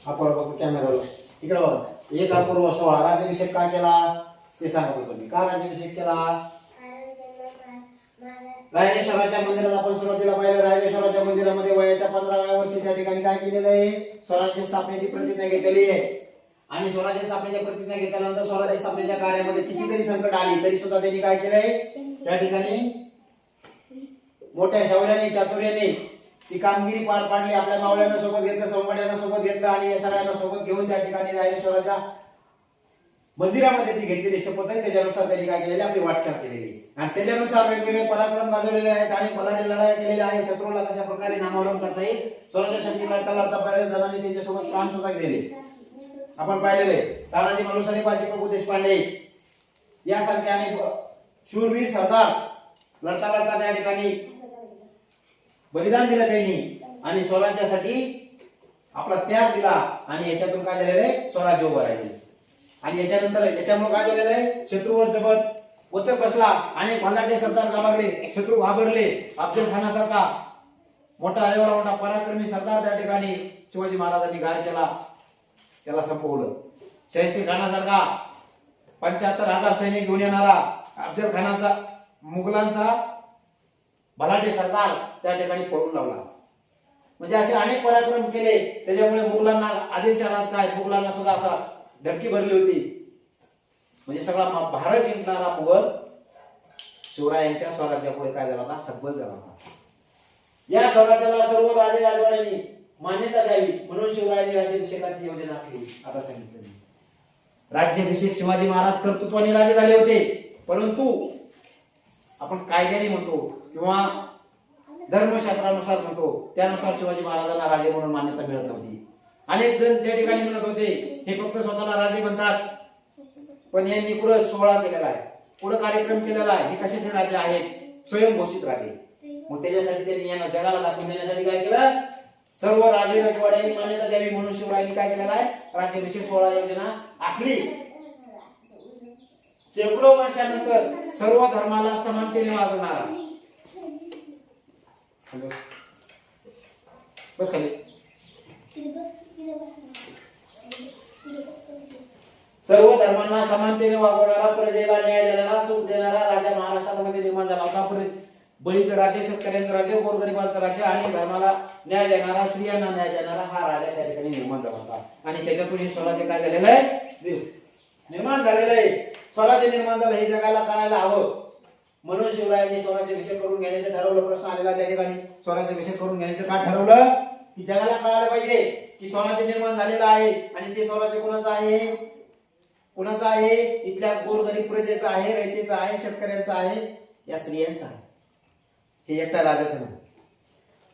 आपण बघतो कॅमेराला इकडे बघा. 1 अपूर्व 16 राज्याभिषेक का केला ते सांगत होतो मी. का राज्याभिषेक केला? रायरेश्वराच्या मंदिरात आपण सुरुवातीला पाहिलं. रायरेश्वराच्या मंदिरामध्ये वयाच्या 15व्या वर्षी त्या ठिकाणी काय केलेलं आहे? स्वराज्य स्थापनेची प्रतिज्ञा घेतलेली आहे. आणि स्वराज्य स्थापनेची प्रतिज्ञा घेतल्यानंतर स्वराज्य स्थापनेच्या कार्यामध्ये कितीतरी संकट आली तरी सुद्धा त्यांनी काय केलंय? त्या ठिकाणी मोठ्या शौर्याने चातुर्याने ती कामगिरी पार पाडली. आपल्या मावळ्यांना सोबत घेतलं, संवड्यांना सोबत घेतलं आणि या सगळ्यांना सोबत घेऊन त्या ठिकाणी रायरेश्वराच्या मंदिरामध्ये ती घेतलेली शपथ आहे. त्याच्यानुसार त्यांनी काय केलेली? आपली वाटचाल केलेली आणि त्याच्यानुसार वेगवेगळे पराक्रम गाजवलेले आहेत आणि बलाढ्य लढाया केलेल्या आहेत. शत्रूला कशा प्रकारे नामावरण करता येईल स्वराज्यासाठी लढता लढता बऱ्याच जणांनी त्यांच्यासोबत प्राण सुद्धा दिले आपण पाहिलेले. तानाजी मालुसरे, बाजी प्रभू देशपांडे यासारखे अनेक शूरवीर सरदार लढता लढता त्या ठिकाणी बलिदान दिलं त्यांनी आणि स्वराज्यासाठी आपला त्याग दिला आणि याच्यातून काय झालेलं आहे? स्वराज्य उभं राहिले. आणि याच्यानंतर याच्यामुळे काय झालेलं आहे? शत्रूवर जबत वचक बसला आणि बलाढ्य सरदार घाबरले, शत्रू घाबरले. अफजल खानासारखा मोठा एवढा मोठा पराक्रमी सरदार त्या ठिकाणी शिवाजी महाराजांनी गार केला, त्याला संपवलं. शाहिस्ते खानासारखा 75,000 सैनिक घेऊन येणारा अफजल खानाचा मुघलांचा बलाढ्य सरदार त्या ठिकाणी पळून लावला. म्हणजे असे अनेक पराक्रम केले. त्याच्यामुळे मुघलांना आदिलशाह काय मुघलांना सुद्धा असा धडकी भरली होती. म्हणजे सगळा भारत जिंकणारा मुघल शिवरायांच्या स्वराज्यापुढे काय झाला होता? हतबल झाला होता. या स्वराज्याला सर्व राजे राजवाड्यांनी मान्यता द्यावी म्हणून शिवरायांनी राज्याभिषेकाची योजना आखली. आता सांगितलं राज्याभिषेक शिवाजी महाराज कर्तृत्वाने राजे झाले होते, परंतु आपण कायद्याने म्हणतो किंवा धर्मशास्त्रानुसार म्हणतो त्यानुसार शिवाजी महाराजांना राजे म्हणून मान्यता मिळत नव्हती. अनेक जण त्या ठिकाणी म्हणत होते हे फक्त स्वतःला राजे म्हणतात, पण यांनी पुढे सोहळा केलेला आहे, पुढे कार्यक्रम केलेला आहे. हे कशाचे राजे आहेत? स्वयंघोषित राजे. मग त्याच्यासाठी त्यांनी यांना जगाला दाखवून देण्यासाठी काय केलं? सर्व राजे राजवाड्यांनी मान्यता द्यावी म्हणून शिवरायांनी काय केलेला आहे? राज्याभिषेक सोहळा योजना आखली. शेकडो वर्षानंतर सर्व धर्माला समानतेने वागवणारा बस खाली सर्व धर्मांना समानतेने वागवणारा, प्रजेला न्याय देणारा, सुख देणारा राजा महाराष्ट्रामध्ये निर्माण झाला होता. बळीचं राज्य, शेतकऱ्यांचं राज्य, गोरगरिबांचं राज्य आणि धर्माला न्याय देणारा, स्त्रियांना न्याय देणारा हा राजा त्या ठिकाणी निर्माण झाला होता. आणि त्याच्यातून हे स्वराज्य काय झालेलं आहे? निर्माण झालेलं आहे. स्वराज्य निर्माण झालं हे जगाला कळायला हवं म्हणून शिवरायांनी स्वराज्याभिषेक करून घेण्याचं ठरवलं. प्रश्न आलेला त्या ठिकाणी स्वराज्याभिषेक करून घेण्याचं का ठरवलं? की जगाला कळायला पाहिजे की स्वराज्य निर्माण झालेलं आहे आणि ते स्वराज्य कोणाचं आहे? कोणाचं आहे? इथल्या गोरगरीब प्रजेचं आहे, रयतेचं आहे, शेतकऱ्यांचं आहे, या स्त्रियांचं आहे. हे एकटा राजाचं नाही.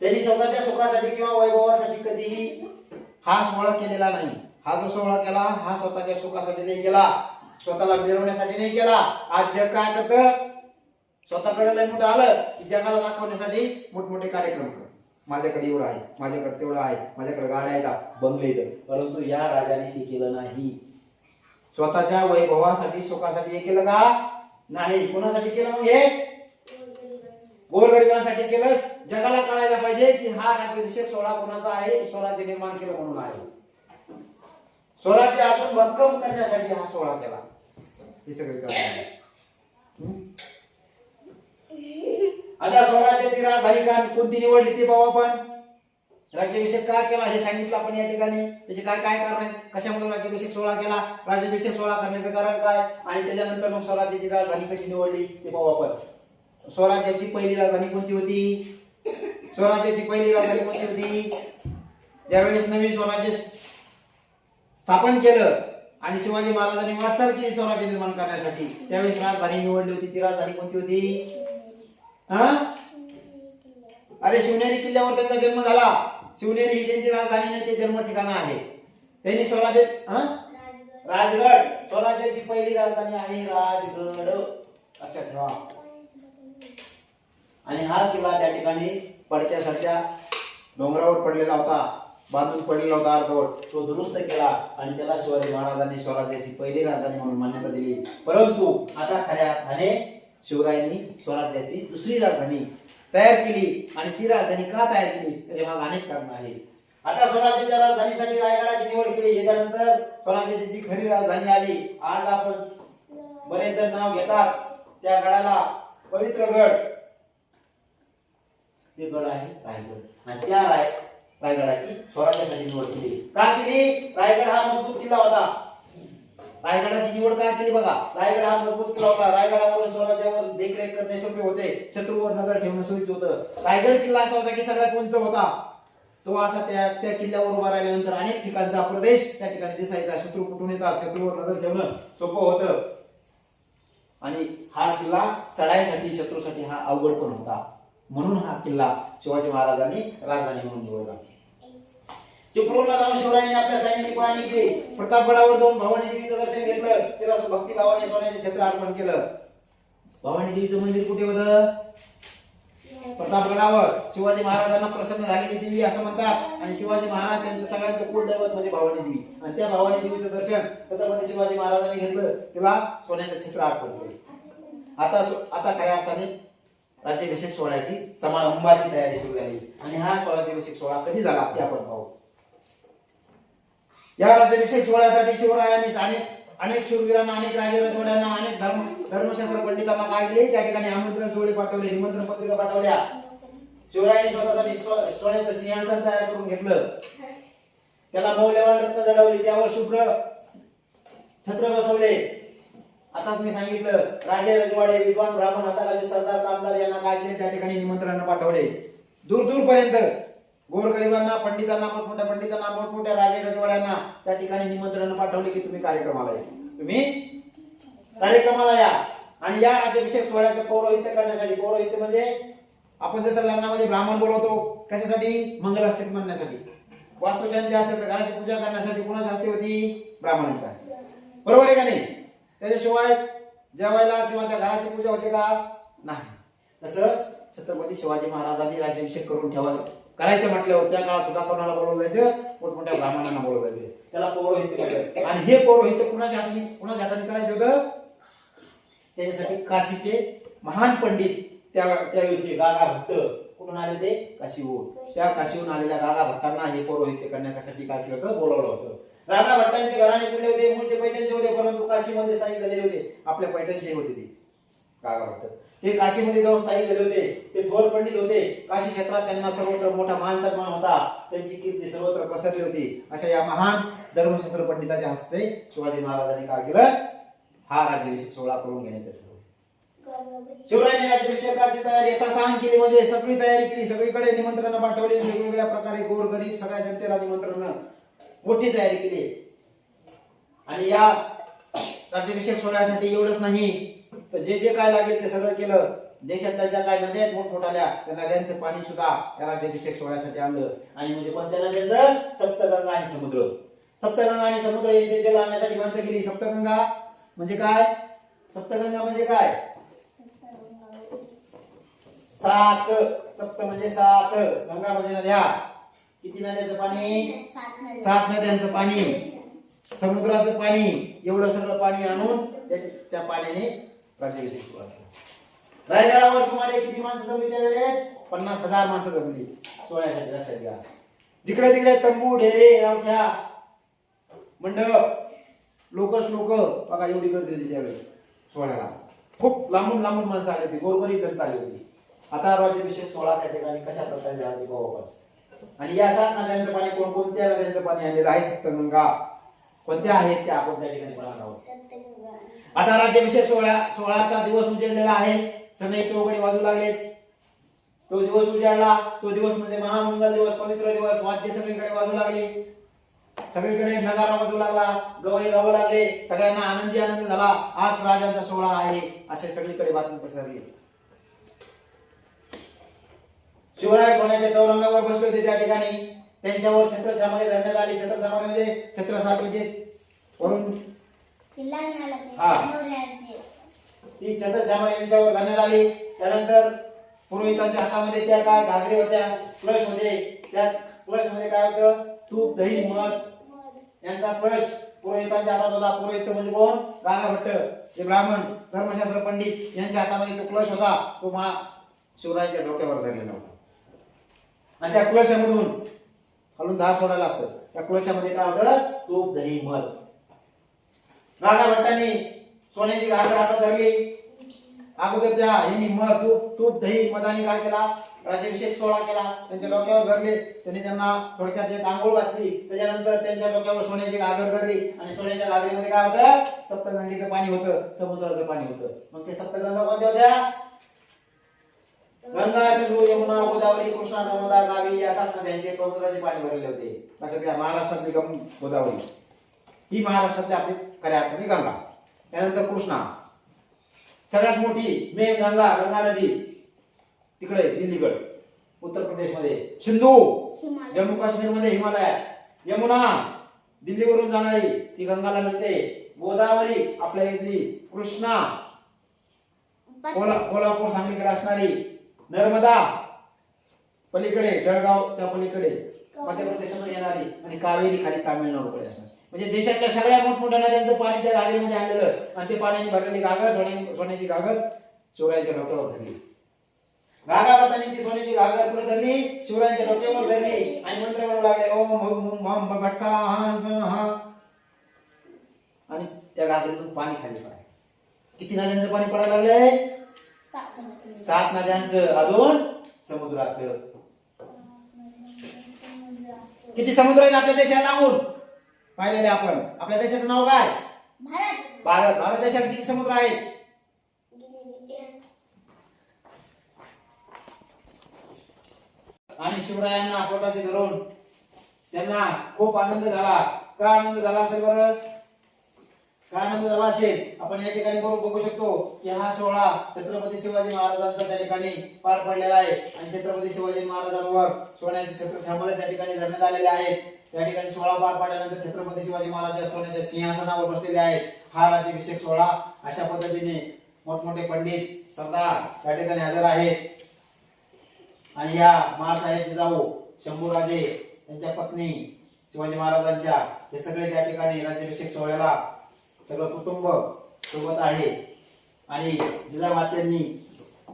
त्यांनी स्वतःच्या सुखासाठी किंवा वैभवासाठी कधीही हा सोहळा केलेला नाही. हा जो सोहळा केला हा स्वतःच्या सुखासाठी नाही केला, स्वतःला मिरवण्यासाठी नाही केला. आज जग काय करतं? स्वतःकडे लय मोठं आलं की जगाला दाखवण्यासाठी मोठमोठे कार्यक्रम करत. माझ्याकडे एवढं आहे, माझ्याकडे तेवढं आहे, माझ्याकडे गाड्या आहेत, बंगले आहेत. परंतु या राजाने ते केलं नाही. स्वतःच्या वैभवासाठी सुखासाठी हे केलं का? नाही. कोणासाठी केलं? मग हे गोरगरिबांसाठी केलं. जगाला कळायला पाहिजे की हा राज्याभिषेक सोहळा कोणाचा आहे? स्वराज्य निर्माण केलं म्हणून आहे. स्वराज्य अजून भक्कम करण्यासाठी हा सोहळा केला. हे सगळे कळलं. आता स्वराज्याची राजधानी का कोणती निवडली ते पाहू आपण. राज्याभिषेक का केला हे सांगितलं आपण या ठिकाणी. त्याचे काय काय कारण आहेत? कशामुळे राज्याभिषेक सोहळा केला? राज्याभिषेक सोहळा करण्याचं कारण काय? आणि त्याच्यानंतर मग स्वराज्याची राजधानी कशी निवडली ते पाहू आपण. स्वराज्याची पहिली राजधानी कोणती होती? स्वराज्याची पहिली राजधानी कोणती होती? ज्यावेळेस नवीन स्वराज्य स्थापन केलं आणि शिवाजी महाराजांनी वाटचाल केली स्वराज्य निर्माण करण्यासाठी, त्यावेळेस राजधानी निवडली होती. ती राजधानी कोणती होती? अरे शिवनेरी किल्ल्यावर त्यांचा जन्म झाला. शिवनेरी ही त्यांची राजधानी नाही, ते जन्म ठिकाण आहे. त्यांनी स्वराज्य राजगड, स्वराज्याची पहिली राजधानी आहे राजगड, लक्षात ठेवा. आणि हा किल्ला त्या ठिकाणी पडक्यासारख्या डोंगरावर पडलेला होता, बांधून पडलेला होता अर्धवट. तो दुरुस्त केला आणि त्याला शिवाजी महाराजांनी स्वराज्याची पहिली राजधानी म्हणून मान्यता दिली. परंतु आता खऱ्या अर्थाने शिवरायांनी स्वराज्याची दुसरी राजधानी तयार केली. आणि ती राजधानी का तयार केली? त्याच्या मागे अनेक कारण आहेत. आता स्वराज्याच्या राजधानीसाठी रायगडाची निवड केली. याच्यानंतर स्वराज्याची जी खरी राजधानी आली. आज आपण बरेच जण नाव घेतात त्या गडाला पवित्र गड, ते गड आहे रायगड. आणि त्या रायगडाची स्वराज्यासाठी निवड केली. का केली? रायगड हा मजबूत किल्ला होता. रायगडाची निवड का केली बघा. रायगड हा मजबूत किल्ला होता. रायगडावरून स्वराज्यावर देखरेख करणे सोपे होते. शत्रूवर नजर ठेवणं सोयीचं होतं. रायगड किल्ला असा होता की सगळ्यात उंच होता. तो असा त्या किल्ल्यावर उभा राहिल्यानंतर अनेक ठिकाणचा प्रदेश त्या ठिकाणी दिसायचा. शत्रू कुठून येतात, शत्रूवर नजर ठेवणं सोपं होतं. आणि हा किल्ला चढायसाठी शत्रूसाठी हा अवघड पण होता. म्हणून हा किल्ला शिवाजी महाराजांनी राजधानी म्हणून निवडला. चिपळूणला जाऊन शिवरायांनी आपल्या सैन्याची पाहणी केली. प्रतापगडावर जाऊन भवानी देवीचं दर्शन घेतलं. तिला भक्ती भावाने सोन्याचे छत्र अर्पण केलं. भवानी देवीचं मंदिर कुठे होतं? प्रतापगडावर. शिवाजी महाराजांना प्रसन्न झालेली देवी असं म्हणतात. आणि शिवाजी महाराज त्यांचं सगळ्यांचं कुलदैवत म्हणजे भवानी देवी. आणि त्या भवानी देवीचं दर्शन छत्रपती शिवाजी महाराजांनी घेतलं. तिला सोन्याचं छत्र अर्पण केलं. आता खऱ्या अर्थाने राज्याभिषेक सोहळ्याची समारंभाची तयारी सुरू झाली. आणि हा राज्याभिषेक सोहळा कधी झाला ते आपण पाहू. या राज्याभिषेक सोहळ्यासाठी शिवरायांनी अनेक शूरवीरांना, अनेक राजे रजवाड्यांना, अनेक धर्मशास्त्र पंडितांना काय केले? त्या ठिकाणी आमंत्रण सोहळे पाठवले, निमंत्रण पत्रिका पाठवल्या. शिवरायांनी स्वतःसाठी सोन्याचं सिंहासन तयार करून घेतलं. त्याला मौल्यवान रत्न जडवली. त्यावर शुभ्र छत्र बसवले. आताच मी सांगितलं, राजे रजवाडे, विद्वान ब्राह्मण, हाताखाली सरदार, कामदार यांना काय केले? त्या ठिकाणी निमंत्रण पाठवले. दूर पर्यंत गोरगरिबांना, पंडितांना, मोठमोठ्या पंडितांना, मोठमोठ्या राजे रजवाड्यांना त्या ठिकाणी निमंत्रण पाठवले की तुम्ही कार्यक्रमाला या. तुम्ही कार्यक्रमाला या. आणि या राज्याभिषेक सोहळ्याचं पौरोहित्य करण्यासाठी, पौरोहित्य म्हणजे आपण जसं लग्नामध्ये ब्राह्मण बोलवतो, कशासाठी? मंगलाष्टक म्हणण्यासाठी. वास्तुशांती असेल तर घराची पूजा करण्यासाठी कोणाची हस्ती होती? ब्राह्मणांच्या हस्ती. बरोबर आहे का नाही? त्याच्याशिवाय जेवायला किंवा त्या घराची पूजा होते का? नाही. तसं छत्रपती शिवाजी महाराजांनी राज्याभिषेक करून ठेवायला करायचं म्हटल्यावर त्या काळात सुद्धा कोणाला बोलवलं जायचं? मोठमोठ्या ब्राह्मणांना बोलवलं जायचं. त्याला पौरोहित्य म्हणतात. आणि हे पौरोहित्य कुणाच्या हाताने करायचं होतं? त्याच्यासाठी काशीचे महान पंडित त्यावेळीचे गागा भट्ट कुठून आले होते? काशीहून. त्या काशीहून आलेल्या गागा भट्टांना हे पौरोहित्य करण्यासाठी काय केलं होतं? बोलवलं होतं. गागा भट्टांचे घराणे कुठले होते? मूळचे पैठणचे होते, परंतु काशीमध्ये स्थायिक झालेले होते. आपल्या पैठणचे होते ते गागा भट्ट. ते काशीमध्ये जाऊन स्थायिक झाले होते. ते थोर पंडित होते. काशी क्षेत्रात त्यांना सर्वत्र मोठा मान सन्मान होता. त्यांची कीर्ती सर्वत्र पसरली होती. अशा या महान धर्मशास्त्र पंडिताच्या हस्ते शिवाजी महाराजांनी काय केलं? हा राज्याभिषेक सोहळा करून घेण्याचं ठरवलं. शिवरायांनी राज्याभिषेकाची तयारी यथासांग केली. म्हणजे सगळी तयारी केली. सगळीकडे निमंत्रण पाठवली. वेगवेगळ्या प्रकारे गोरगरीब सगळ्या जनतेला निमंत्रण, मोठी तयारी केली. आणि या राज्याभिषेक सोहळ्यासाठी एवढंच नाही तर जे काय लागेल ते सगळं केलं. देशातल्या ज्या काय नद्या आहेत मोठमोठ्या, त्या नद्यांचं पाणी सुद्धा या राज्याभिषेक सोहळ्यासाठी आणलं. आणि म्हणजे कोणत्या नद्यांचं? सप्तगंगा आणि समुद्र. सप्तगंगा आणि समुद्र यांचे जल आणण्यासाठी माणसं केली. सप्तगंगा म्हणजे काय? सप्तगंगा म्हणजे काय? सात. सप्त म्हणजे सात, गंगा म्हणजे नद्या. किती नद्याचं पाणी? 7 नद्यांचं पाणी, समुद्राचं पाणी, एवढं सगळं पाणी आणून त्या पाण्याने राज्याभिषेक सोहळा केला. रायगडावर सुमारे किती माणसं जमली त्यावेळेस? 50,000 माणसं जमली सोहळ्यासाठी. लक्षात घ्या. जिकडे तिकडे तंबू, ढेरे, रावठ्या, मंडप, लोक बघा एवढी गर्दी होती त्यावेळेस सोहळ्याला. खूप लांबून माणसं आली होती. गोरगरीब जनता आली होती. आता राज्याभिषेक सोहळा त्या ठिकाणी कशा प्रकारे झाला ते पाहू आपण. आणि या 7 नद्यांचं पाणी कोणत्या नद्यांचं पाणी आणलेलं आहे? सप्तगंगा. कोणत्या आहेत त्या आपण त्या ठिकाणी पाहणार आहोत. आता राज्याभिषेक सोहळ्याचा दिवस उजेडलेला आहे. सनई चौघडी वाजू लागले. तो दिवस उजाडला. तो दिवस म्हणजे महामंगल दिवस, पवित्र दिवस. वाद्य सगळीकडे वाजू लागले. सगळीकडे नगारा वाजू लागला. गवळे गाऊ लागले. सगळ्यांना आनंद झाला. आज राजांचा सोहळा आहे असे सगळीकडे बातमी पसरली. शिवराय सोन्याच्या चौरंगावर बसले होते. त्या ठिकाणी त्यांच्यावर छत्रछामरे धरण्यात आली. छत्रछामरे म्हणजे छत्रसारखे वरून ती छत्रछामरे यांच्यावर धरण्यात आली. त्यानंतर पुरोहितांच्या हातामध्ये त्या काय घागरे होत्या, कलश होते. त्या कलश मध्ये काय होतं? तूप, दही, मध यांचा कलश पुरोहितांच्या हातात होता. पुरोहित म्हणजे कोण? गागा भट्ट, हे ब्राह्मण धर्मशास्त्र पंडित यांच्या हातामध्ये तो कलश होता. तो शिवरायांच्या डोक्यावर धरलेला होता. आणि त्या कलशामधून खालून धार सोडायला असतं. त्या कळशामध्ये काय होतं? तूप, दही, मध. राजा भट्टांनी सोन्याची घागर हातात धरली. अगोदर त्या यांनी मध, तूप, दही, मधाने काय केला? राज्याभिषेक सोहळा केला. त्यांच्या डोक्यावर धरले. त्यांनी त्यांना थोडक्यात एक आंघोळ घातली. त्याच्यानंतर त्यांच्या डोक्यावर सोन्याची घागर धरली आणि सोन्याच्या घागरीमध्ये काय होतं? सप्तगंगेचं पाणी होतं, समुद्राचं पाणी होतं. मग ते सप्तगंगा कोणत्या होत्या? गंगा, सिंधू, यमुना, गोदावरी, कृष्णा, नर्मदा, कावेरी या 7 नद्यांचे समुद्राचे पाणी भरलेले होते. लक्षात घ्या, महाराष्ट्रातली गोदावरी ही महाराष्ट्रातली आपली खऱ्या अर्थाने गंगा. त्यानंतर कृष्णा, सगळ्यात मोठी मेन गंगा नदी तिकडे दिल्लीकडे उत्तर प्रदेश मध्ये. सिंधू जम्मू काश्मीर मध्ये हिमालयात. यमुना दिल्लीवरून जाणारी ती गंगाला मिळते. गोदावरी आपल्या इथली. कृष्णा कोल्हापूर सांगलीकडे असणारी. नर्मदा पलीकडे जळगावच्या पलीकडे मध्य प्रदेशामध्ये येणारी. आणि कावेरी खाली तामिळनाडूकडे असणार. म्हणजे देशातल्या सगळ्या मोठमोठ्या नद्यांचं पाणी त्या घागरीमध्ये आणलेलं आणि ते पाण्याने भरलेली घागर, सोन्याची घागर शिवरायांच्या डोक्यावर धरली. गागाभट्टांनी ती सोन्याची घागर पुढे धरली, शिवरायांच्या डोक्यावर धरली आणि मंत्र म्हणू लागले, ओम भट्टा आणि त्या घागरीतून पाणी खाली पडाय. किती नद्यांचं पाणी पडायला लागलंय? 7 नद्यांचं. अजून समुद्राचं. किती समुद्र आहेत आपल्या देशाला लागून? पाहिलेले आपण. आपल्या देशाचं नाव काय? भारत. भारत देशात किती समुद्र आहेत? आणि शिवरायांना पोटाशी धरून त्यांना खूप आनंद झाला. का आनंद झाला असेल बरं? काय आनंद झाला असेल? आपण या ठिकाणी बघू शकतो की हा सोहळा छत्रपती शिवाजी महाराजांचा त्या ठिकाणी पार पडलेला आहे. आणि छत्रपती शिवाजी महाराजांवर सोन्याचे छत्र त्या ठिकाणी धरण्यात आलेले आहेत. त्या ठिकाणी सोहळा पार पाडल्यानंतर छत्रपती शिवाजी महाराज सोन्याच्या सिंहासनावर बसलेले आहेत. हा राज्याभिषेक सोहळा अशा पद्धतीने मोठमोठे पंडित सरदार त्या ठिकाणी हजर आहेत. आणि या महासाहेब जिजाऊ शंभूराजे त्यांच्या पत्नी शिवाजी महाराजांच्या हे सगळे त्या ठिकाणी राज्याभिषेक सोहळ्याला सगळं कुटुंब सोबत आहे. आणि जिजामात्यांनी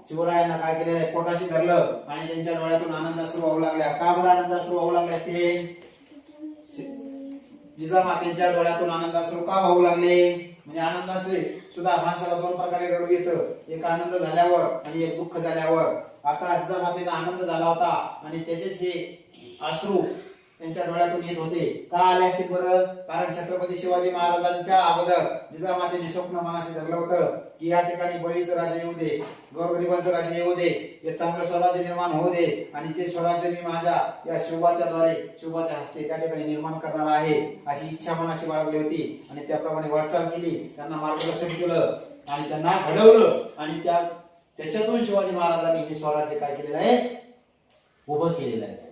शिवरायांना काय केलेलं आहे? पोटाशी धरलं आणि त्यांच्या डोळ्यातून आनंदाश्रू वाहू लागल्या. का बरं आनंदाश्रू वाहू लागले असते? जिजामातेच्या डोळ्यातून आनंदाश्रू का वाहू लागले? म्हणजे आनंदाचे सुद्धा माणसाला 2 प्रकारे रडू येतं. एक आनंद झाल्यावर आणि एक दुःख झाल्यावर. आता जिजामातेला आनंद झाला होता आणि त्याचेच हे अश्रू त्यांच्या डोळ्यातून येत होते. का आले असतील बरं? कारण छत्रपती शिवाजी महाराजांच्या अगोदर जिजामातेने स्वप्न मनाशी धरलं होतं की या ठिकाणी बळीचं राज्य येऊ दे, गोरगरिबांचं राज्य येऊ दे, हे चांगलं स्वराज्य निर्माण होऊ दे आणि ते स्वराज्य मी माझ्या या शिवबाच्या द्वारे, शिवबाच्या हस्ते त्या ठिकाणी निर्माण करणार आहे अशी इच्छा मनाशी बाळगली होती. आणि त्याप्रमाणे वाटचाल केली. त्यांना मार्गदर्शन केलं आणि त्यांना घडवलं आणि त्याच्यातून शिवाजी महाराजांनी हे स्वराज्य काय केलेलं आहे? उभं केलेलं आहे.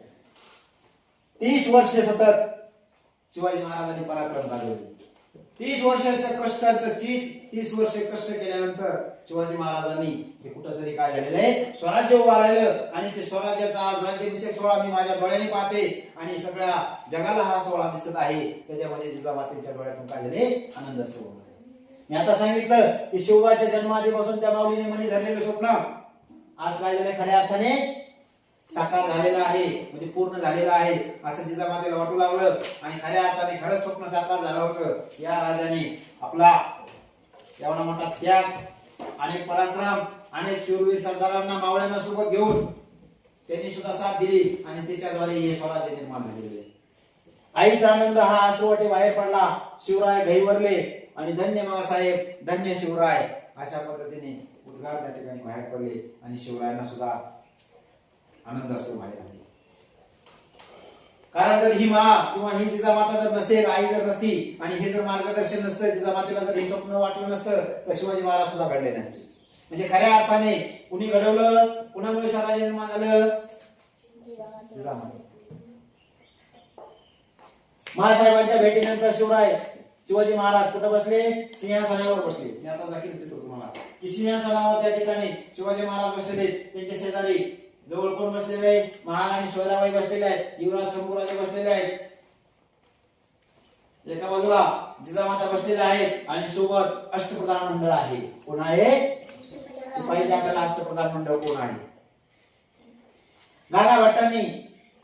30 वर्ष सतत शिवाजी महाराजांनी पराक्रम गाजवले. 30 वर्षाच्या कष्टाचं 30 वर्ष कष्ट केल्यानंतर शिवाजी महाराजांनी हे कुठंतरी काय झालेलं आहे? स्वराज्य उभा राहिलं. आणि ते स्वराज्याचा आज राज्याभिषेक सोहळा मी माझ्या डोळ्याने पाहते आणि सगळ्या जगाला हा सोहळा दिसत आहे. त्याच्यामध्ये जिजामातेच्या डोळ्यातून काय झाले? आनंद असतो. मी आता सांगितलं की शिवबाच्या जन्माआधीपासून त्या माऊलीने मनी धरलेलं स्वप्न आज काय झालंय? खऱ्या अर्थाने साकार झालेलं आहे. म्हणजे पूर्ण झालेलं आहे असं जिजामातेला वाटू लागलं. आणि खऱ्या अर्थाने खरंच स्वप्न साकार झालं होतं. या राजाने आपला एवढा मोठा त्याग, अनेक पराक्रम, अनेक शूरवीर सरदारांना मावळ्यांना सोबत घेऊन त्यांनी सुद्धा साथ दिली आणि त्याच्याद्वारे हे स्वराज्य निर्माण झालेले. आईचा आनंद हा आश्रुवाटे बाहेर पडला. शिवराय गहिवरले आणि धन्य मासाहेब, धन्य शिवराय अशा पद्धतीने उद्गार त्या ठिकाणी बाहेर पडले. आणि शिवरायांना सुद्धा आनंद असतो बाहेर आले. कारण जर ही मा किंवा ही जिजामाता जर नसते, आई जर नसती आणि हे जर मार्गदर्शन नसतं, जिजामातेला जर हे स्वप्न वाटलं नसतं तर शिवाजी महाराज सुद्धा घडले नसते. म्हणजे खऱ्या अर्थाने कुणी घडवलं? कुणामुळे स्वराज्य निर्माण झालं? जिजामाता. महासाहेबांच्या भेटीनंतर शिवाजी महाराज कुठे बसले? सिंहासनावर बसले. मी आता दाखवतो चित्र तुम्हाला की सिंहासनावर त्या ठिकाणी शिवाजी महाराज बसलेले. त्यांच्या शेजारी जवळ कोण बसलेले आहे? महाराणी सोयराबाई बसलेले आहेत. युवराज शंभूराजे बसलेले आहेत. एका बाजूला जिजामाता बसलेल्या आहेत आणि सोबत अष्टप्रधान मंडळ आहे. कोण आहे? पाहिजे आपल्याला अष्टप्रधान मंडळ कोण आहे? गागाभट्टांनी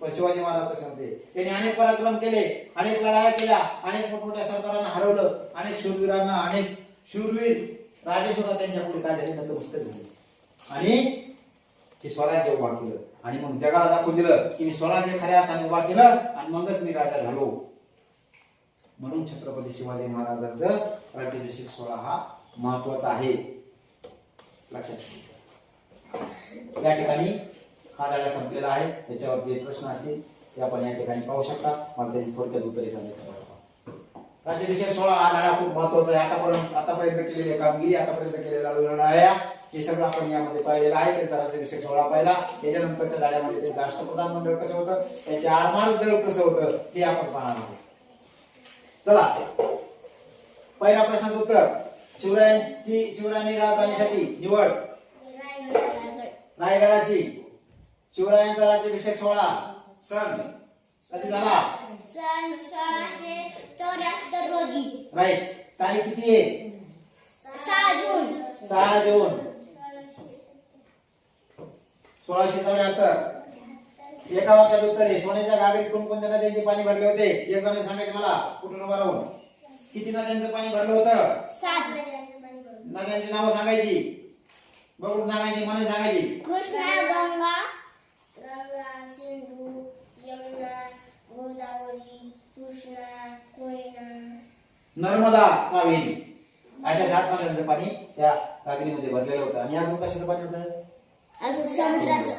पण शिवाजी महाराज तसे नव्हते. त्यांनी अनेक पराक्रम केले, अनेक लढाया केल्या, अनेक मोठमोठ्या सरदारांना हरवलं, अनेक शूरवीरांना, अनेक शूरवीर राजे सुद्धा त्यांच्या पुढे काढले, नतमस्तक झाले आणि हे स्वराज्य उभा केलं. आणि मग जगाला दाखवून दिलं की मी स्वराज्य खऱ्या अर्थाने उभा केलं आणि मगच मी राजा झालो. म्हणून छत्रपती शिवाजी महाराजांचं राज्याभिषेक सोहळा हा महत्वाचा आहे, लक्षात ठेवा. या ठिकाणी हा धडा संपलेला आहे. त्याच्यावर जे प्रश्न असतील ते आपण या ठिकाणी पाहू शकता. मला त्याची थोडक्यात उत्तरे सांगायची. राज्याभिषेक सोहळा हा धडा खूप महत्वाचा आहे. आतापर्यंत केलेली कामगिरी, आतापर्यंत केलेला लढाया हे सगळं आपण यामध्ये पाहिलेलं आहे. त्यांचा राज्याभिषेक सोहळा पाहिला, त्याच्यानंतरच्या धड्यामध्ये त्यांचं अष्टप्रधान मंडळ कसं होतं, त्यांचे आरमार दल कसं होतं हे आपण पाहणार आहोत. चला, पहिला प्रश्नाचं उत्तर. शिवरायांनी राजधानीसाठी निवड रायगडाची. शिवरायांचा राज्याभिषेक सोहळा सन कधी झाला? सन 1674 रोजी. राईट. तारीख किती आहे? 6 जून. 6 जून 1674. एका वाक्यात उत्तर आहे. सोन्याच्या घागरीत कोणकोणत्या नद्यांचे पाणी भरले होते? एक जण सांगायचे मला कुठून उभा राहून. किती नद्यांचं पाणी भरलं होतं? 7 नद्यांचं पाणी भरलं. नद्यांची नावं सांगायची, बघून सांगायची, म्हणून सांगायची. कृष्णा, गंगा, सिंधू, यमुना, गोदावरी, कृष्णा, कोयना, नर्मदा, कावेरी अशा 7 नद्यांचं पाणी त्या घागरीमध्ये भरलेलं होतं. आणि अजून कशाचं पाणी होतं? अजून समुद्राचं.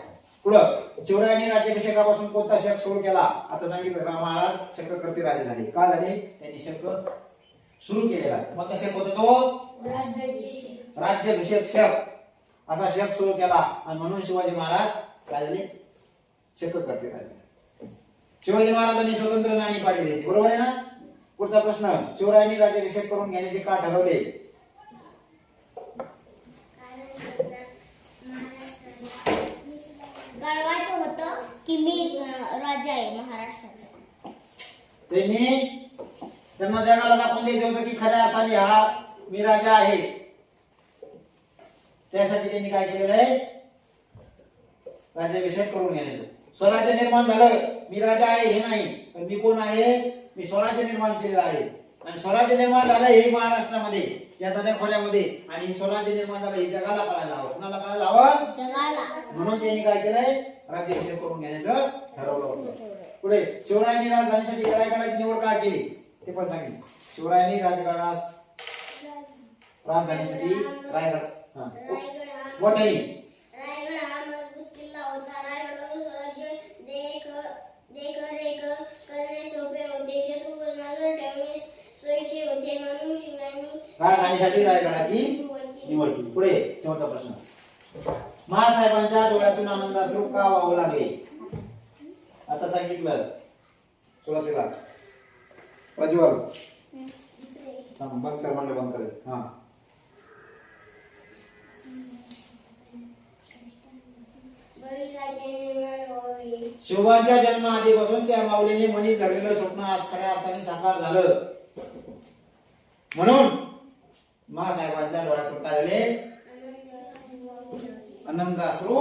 पुढं शिवरायांनी राज्याभिषेकापासून कोणता शक सुरू केला? आता सांगितलं, राम महाराज शक्करकर्ते राजे झाले. का झाले? त्यांनी शक सुरू केलेला. मग शक होता तो राज्याभिषेक शक, असा शक सुरू केला आणि म्हणून शिवाजी महाराज काय झाले? शक्करकर्ते राजे. शिवाजी महाराजांनी स्वतंत्र नाणी पाडली द्यायची, बरोबर आहे ना? पुढचा प्रश्न. शिवरायांनी राज्याभिषेक करून घेण्याचे का ठरवले? कळवायचं होतं की मी राजा आहे महाराष्ट्राचा. त्यांना जगाला दाखवून द्यायचं होतं की खऱ्या अर्थाने हा मी राजा आहे. त्यासाठी त्यांनी काय केलेलं आहे? राज्याभिषेक करून घेण्याचं. स्वराज्य निर्माण झालं, मी राजा आहे हे नाही, पण मी कोण आहे? मी स्वराज्य निर्माण केलेलं आहे. आणि स्वराज्य निर्माण झालं हे महाराष्ट्रामध्ये, या दऱ्याखोऱ्यामध्ये. आणि स्वराज्य निर्माण झालं हे जगाला कळायला हवं. कुणाला कळायला हवं? जगाला. म्हणून त्यांनी काय केलंय? राज्याभिषेक करून घेण्याचं ठरवलं होतं. पुढे शिवरायांनी राजधानीसाठी रायगडाची निवड का केली ते पण सांगितलं. शिवरायांनी राजधानीसाठी रायगड मोठाई रायगड हा मजबूत किल्ला होता. रायगडावर स्वराज्य देखरेख करणे सोपे होते. शत्रूवर नजर ठेवणे सोयीचे होते. म्हणून शिवरायांनी राजधानीसाठी रायगडाची निवड केली. पुढे चौथा प्रश्न. महासाहेबांच्या डोळ्यातून आनंदाश्रू का वाहू लागले? आता सांगितलं सुरुवातीला. प्रज्वल बंद कर म्हणलं, बंद कर. हा, शिवाच्या जन्माआधीपासून त्या माऊलीने मनी धरलेलं स्वप्न आज खऱ्या अर्थाने साकार झालं. म्हणून महासाहेबांच्या डोळ्यातून काय झाले? आनंद अश्रू